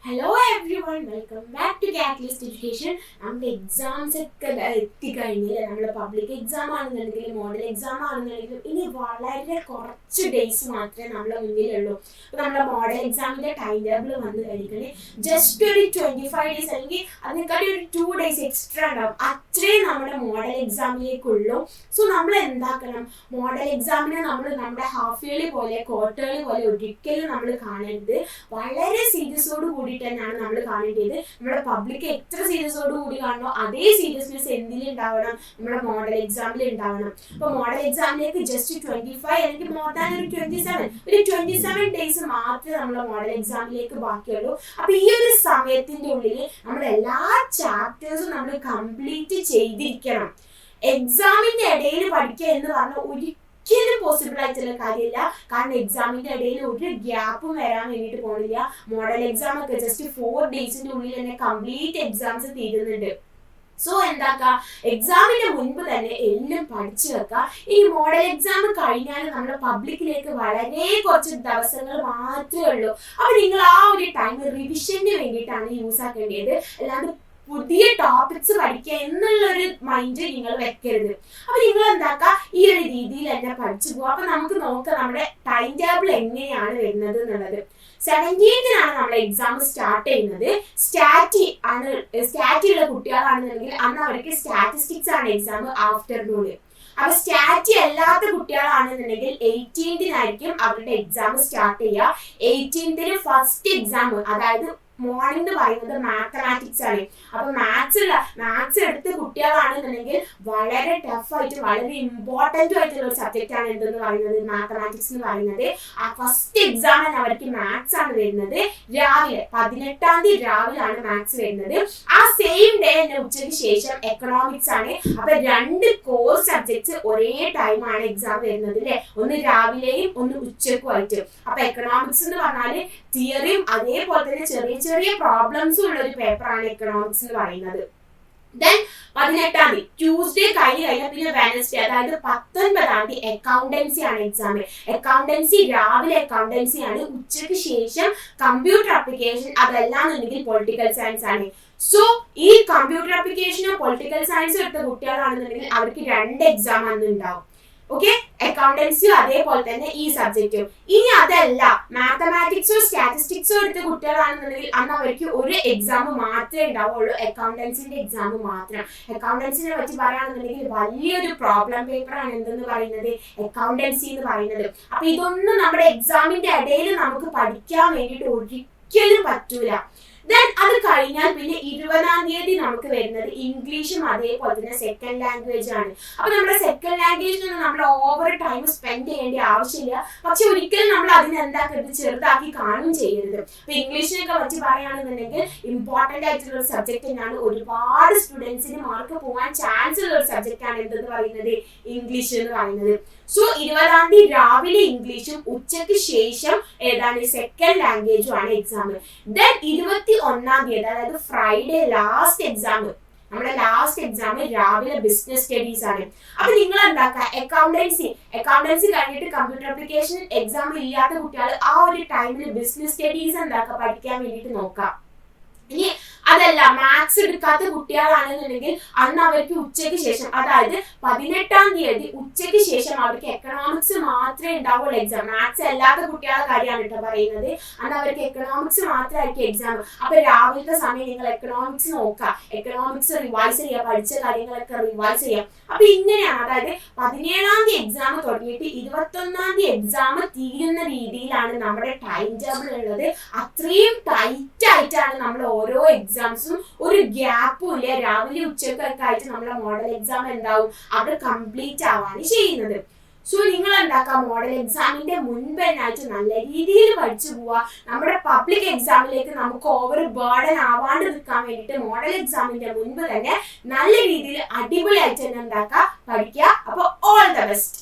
Hello everyone, welcome back to Catalyst Education. നമ്മുടെ exams ഒക്കെ എത്തിക്കഴിഞ്ഞില്ല. നമ്മുടെ പബ്ലിക് എക്സാം ആണെന്നുണ്ടെങ്കിലും മോഡൽ എക്സാം ആണെന്നുണ്ടെങ്കിലും ഇനി വളരെ കുറച്ച് ഡേയ്സ് മാത്രമേ നമ്മളെ മുന്നിലുള്ളൂ. അപ്പോൾ നമ്മുടെ മോഡൽ എക്സാമിൻ്റെ ടൈം ടേബിൾ വന്നു കഴിഞ്ഞാൽ ജസ്റ്റ് ഒരു 25 ഡേയ്സ് അല്ലെങ്കിൽ അതിനെക്കാട്ടി ഒരു 2 ഡേയ്സ് എക്സ്ട്രാ ഉണ്ടാവും. അത്രയും നമ്മുടെ മോഡൽ എക്സാമിലേക്കുള്ളൂ. സോ നമ്മൾ എന്താക്കണം, മോഡൽ എക്സാമിനെ നമ്മൾ നമ്മുടെ ഹാഫ് ഇയർലി പോലെ ക്വാർട്ടർലി പോലെ ഒരിക്കലും നമ്മൾ കാണരുത്. വളരെ സീരിയസോട് കൂടിയിട്ട് തന്നെയാണ് നമ്മൾ കാണേണ്ടത്. നമ്മുടെ പബ്ലിക് എത്ര സീരിയസോട് കൂടി കാണണോ അതേ സീരിയസ്നെസ് എന്തിലുണ്ടാവണം, നമ്മുടെ മോഡൽ എക്സാമിൽ ഉണ്ടാവണം. അപ്പോൾ മോഡൽ എക്സാമിലേക്ക് ജസ്റ്റ് 25 അല്ലെങ്കിൽ മോർ ദാൻ ഒരു 27 ഡേയ്സ് മാത്രമേ നമ്മുടെ മോഡൽ എക്സാമിലേക്ക് ബാക്കിയുള്ളൂ. അപ്പോൾ ഈ ഒരു സമയത്തിന്റെ ഉള്ളിൽ നമ്മൾ എല്ലാ ചാപ്റ്റേഴ്സും നമ്മൾ കംപ്ലീറ്റ് ചെയ്തിരിക്കണം. എക്സാമിന്റെ ഇടയിൽ പഠിക്കുക എന്ന് പറഞ്ഞാൽ ഒരിക്കലും പോസിബിൾ ആയിട്ടുള്ള കാര്യമില്ല. കാരണം എക്സാമിന്റെ ഇടയിൽ ഒരു ഗ്യാപ്പും വരാൻ വേണ്ടിയിട്ട് പോകുന്നില്ല. മോഡൽ എക്സാം ഒക്കെ ജസ്റ്റ് 4 ഡേയ്സിന്റെ ഉള്ളിൽ തന്നെ കംപ്ലീറ്റ് എക്സാംസ് തീരുന്നുണ്ട്. സോ എന്താക്കുക, എക്സാമിന്റെ മുൻപ് തന്നെ എല്ലാം പഠിച്ചു വെക്കുക. ഈ മോഡൽ എക്സാം കഴിഞ്ഞാൽ നമ്മുടെ പബ്ലിക്കിലേക്ക് വളരെ കുറച്ച് ദിവസങ്ങൾ മാത്രമേ ഉള്ളൂ. അപ്പോൾ നിങ്ങൾ ആ ഒരു ടൈം റിവിഷന് വേണ്ടിയിട്ടാണ് യൂസ് ആക്കേണ്ടത്. അല്ലാണ്ട് പുതിയ ടോപ്പിക്സ് പഠിക്കുക എന്നുള്ളൊരു മൈൻഡ് നിങ്ങൾ വെക്കരുത്. അപ്പൊ നിങ്ങൾ എന്താക്കുക, ഈ ഒരു രീതിയിൽ തന്നെ പഠിച്ചു പോകുക. അപ്പൊ നമുക്ക് നോക്കാം നമ്മുടെ ടൈം ടേബിൾ എങ്ങനെയാണ് വരുന്നത് എന്നുള്ളത്. 17th നമ്മൾ എക്സാം സ്റ്റാർട്ട് ചെയ്യുന്നത്. സ്റ്റാറ്റിയുള്ള കുട്ടികളാണെന്നുണ്ടെങ്കിൽ അന്ന് അവർക്ക് സ്റ്റാറ്റിസ്റ്റിക്സ് ആണ് എക്സാം ആഫ്റ്റർനൂണ്. അപ്പൊ സ്റ്റാറ്റി അല്ലാത്ത കുട്ടികളാണെന്നുണ്ടെങ്കിൽ 18th അവരുടെ എക്സാം സ്റ്റാർട്ട് ചെയ്യുക. 18th ഫസ്റ്റ് എക്സാം, അതായത് മോർണിംഗ് എന്ന് പറയുന്നത് മാത്തമാറ്റിക്സ് ആണ്. അപ്പൊ മാത്സ് എടുത്ത കുട്ടികളാണെന്നുണ്ടെങ്കിൽ വളരെ ടഫായിട്ട് വളരെ ഇമ്പോർട്ടൻ്റ് ആയിട്ടുള്ള ഒരു സബ്ജക്റ്റ് ആണ് എന്തെന്ന് പറയുന്നത്, മാത്തമാറ്റിക്സ് എന്ന് പറയുന്നത്. ആ ഫസ്റ്റ് എക്സാമിന് അവർക്ക് മാത്സ് ആണ് വരുന്നത്. രാവിലെ 18th രാവിലാണ് മാത്സ് വരുന്നത്. ആ സെയിം ഡേ തന്നെ ഉച്ചയ്ക്ക് ശേഷം എക്കണോമിക്സ് ആണ്. അപ്പൊ 2 കോർ സബ്ജക്ട്സ് ഒരേ ടൈമാണ് എക്സാം വരുന്നത് അല്ലെ, ഒന്ന് രാവിലെയും ഒന്ന് ഉച്ചക്കുമായിട്ട്. അപ്പൊ എക്കണോമിക്സ് എന്ന് പറഞ്ഞാല് തിയറിയും അതേപോലെ തന്നെ ചെറിയ ചെറിയ പ്രോബ്ലംസും ഉള്ള ഒരു പേപ്പറാണ് എക്കണോമിക്സ് എന്ന് പറയുന്നത്. ദെൻ 18th ട്യൂസ്ഡേ കഴിഞ്ഞാൽ പിന്നെ വെനസ്ഡേ, അതായത് 19th അക്കൗണ്ടൻസി ആണ് എക്സാം. അക്കൗണ്ടൻസി രാവിലെ അക്കൗണ്ടൻസി ആണ്, ഉച്ചയ്ക്ക് ശേഷം കമ്പ്യൂട്ടർ ആപ്ലിക്കേഷൻ, അതല്ലാന്നുണ്ടെങ്കിൽ പൊളിറ്റിക്കൽ സയൻസ് ആണ്. സോ ഈ കമ്പ്യൂട്ടർ ആപ്ലിക്കേഷനോ പൊളിറ്റിക്കൽ സയൻസോ എടുത്ത കുട്ടികളാണെന്നുണ്ടെങ്കിൽ അവർക്ക് 2 എക്സാം അന്ന് ഉണ്ടാവും. ഓക്കെ, അക്കൗണ്ടൻസിയും അതേപോലെ തന്നെ ഈ സബ്ജക്റ്റും. ഇനി അതല്ല, മാത്തമാറ്റിക്സോ സ്റ്റാറ്റിസ്റ്റിക്സോ എടുത്ത കുട്ടികളാണെന്നുണ്ടെങ്കിൽ അന്ന് അവർക്ക് ഒരു എക്സാം മാത്രമേ ഉണ്ടാവുള്ളൂ, അക്കൗണ്ടൻസിന്റെ എക്സാം മാത്രം. അക്കൗണ്ടൻസിനെ പറ്റി പറയുകയാണെന്നുണ്ടെങ്കിൽ വലിയൊരു പ്രോബ്ലം പേപ്പറാണ് എന്തെന്ന് പറയുന്നത്, അക്കൗണ്ടൻസി എന്ന് പറയുന്നത്. അപ്പൊ ഇതൊന്നും നമ്മുടെ എക്സാമിന്റെ ഇടയിൽ നമുക്ക് പഠിക്കാൻ വേണ്ടിയിട്ട് ഒരിക്കലും പറ്റൂല. ദെൻ അത് കഴിഞ്ഞാൽ പിന്നെ 20th നമുക്ക് വരുന്നത് ഇംഗ്ലീഷും അതേപോലെ തന്നെ സെക്കൻഡ് ലാംഗ്വേജ് ആണ്. അപ്പൊ നമ്മുടെ സെക്കൻഡ് ലാംഗ്വേജിനൊന്നും നമ്മൾ ഓവർ ടൈം സ്പെൻഡ് ചെയ്യേണ്ട ആവശ്യമില്ല. പക്ഷെ ഒരിക്കലും നമ്മൾ അതിനെ എന്താക്കരുത്, ചെറുതാക്കി കാണുകയും ചെയ്യരുത്. അപ്പൊ ഇംഗ്ലീഷിനൊക്കെ പറ്റി പറയുകയാണെന്നുണ്ടെങ്കിൽ ഇമ്പോർട്ടൻ്റ് ആയിട്ടുള്ള ഒരു സബ്ജക്റ്റ് തന്നെയാണ്. ഒരുപാട് സ്റ്റുഡൻസിന് മാർക്ക് പോകാൻ ചാൻസ് ഉള്ള ഒരു സബ്ജക്റ്റ് ആണ് എന്തെന്ന് പറയുന്നത്, ഇംഗ്ലീഷ് എന്ന് പറയുന്നത്. സോ 20th രാവിലെ ഇംഗ്ലീഷും ഉച്ചയ്ക്ക് ശേഷം ഏതാണ് സെക്കൻഡ് ലാംഗ്വേജും ആണ് എക്സാം. ദെൻ 21th അതായത് ഫ്രൈഡേ ലാസ്റ്റ് എക്സാം, നമ്മുടെ ലാസ്റ്റ് എക്സാം രാവിലെ ബിസിനസ് സ്റ്റഡീസ് ആണ്. അപ്പൊ നിങ്ങൾ എന്താക്കുക, അക്കൗണ്ടൻസി കഴിഞ്ഞിട്ട് കമ്പ്യൂട്ടർ ആപ്ലിക്കേഷൻ എക്സാം ഇല്ലാത്ത കുട്ടികൾ ആ ഒരു ടൈമിൽ ബിസിനസ് സ്റ്റഡീസ് എന്താക്കുക പഠിക്കാൻ വേണ്ടിയിട്ട് നോക്കാം. ഇനി അതല്ല, മാത്സ് എടുക്കാത്ത കുട്ടികളാണെന്നുണ്ടെങ്കിൽ അന്ന് അവർക്ക് ഉച്ചയ്ക്ക് ശേഷം, അതായത് 18th ഉച്ചയ്ക്ക് ശേഷം അവർക്ക് എക്കണോമിക്സ് മാത്രമേ ഉണ്ടാവുള്ളൂ എക്സാം. മാത്സ് അല്ലാത്ത കുട്ടികളുടെ കാര്യമാണ് കേട്ടോ പറയുന്നത്. അന്ന് അവർക്ക് എക്കണോമിക്സ് മാത്രമായിരിക്കും എക്സാം. അപ്പൊ രാവിലത്തെ സമയം നിങ്ങൾ എക്കണോമിക്സ് നോക്കുക, എക്കണോമിക്സ് റിവൈസ് ചെയ്യുക, പഠിച്ച കാര്യങ്ങളൊക്കെ റിവൈസ് ചെയ്യാം. അപ്പൊ ഇങ്ങനെയാണ്, അതായത് 17th എക്സാം തുടങ്ങിയിട്ട് 21th എക്സാം തീരുന്ന രീതിയിലാണ് നമ്മുടെ ടൈം ടേബിൾ ഉള്ളത്. അത്രയും ടൈറ്റ് ആയിട്ടാണ് നമ്മൾ ഓരോ എക്സാംസും, ഒരു ഗ്യാപ്പും ഇല്ല. രാവിലെ ഉച്ചക്കൊക്കെ ആയിട്ട് നമ്മുടെ മോഡൽ എക്സാം എന്താവും, അവിടെ കംപ്ലീറ്റ് ആവാണ് ചെയ്യുന്നത്. സോ നിങ്ങൾ എന്താക്കുക, മോഡൽ എക്സാമിന്റെ മുൻപ് എന്നായിട്ട് നല്ല രീതിയിൽ പഠിച്ചു പോവുക. നമ്മുടെ പബ്ലിക് എക്സാമിലേക്ക് നമുക്ക് ഓവർ ബേർഡൻ ആവാണ്ട് നിൽക്കാൻ വേണ്ടിയിട്ട് മോഡൽ എക്സാമിന്റെ മുൻപ് തന്നെ നല്ല രീതിയിൽ അടിപൊളിയായിട്ട് തന്നെ എന്താക്കുക, പഠിക്കുക. അപ്പോൾ ഓൾ ദ ബെസ്റ്റ്.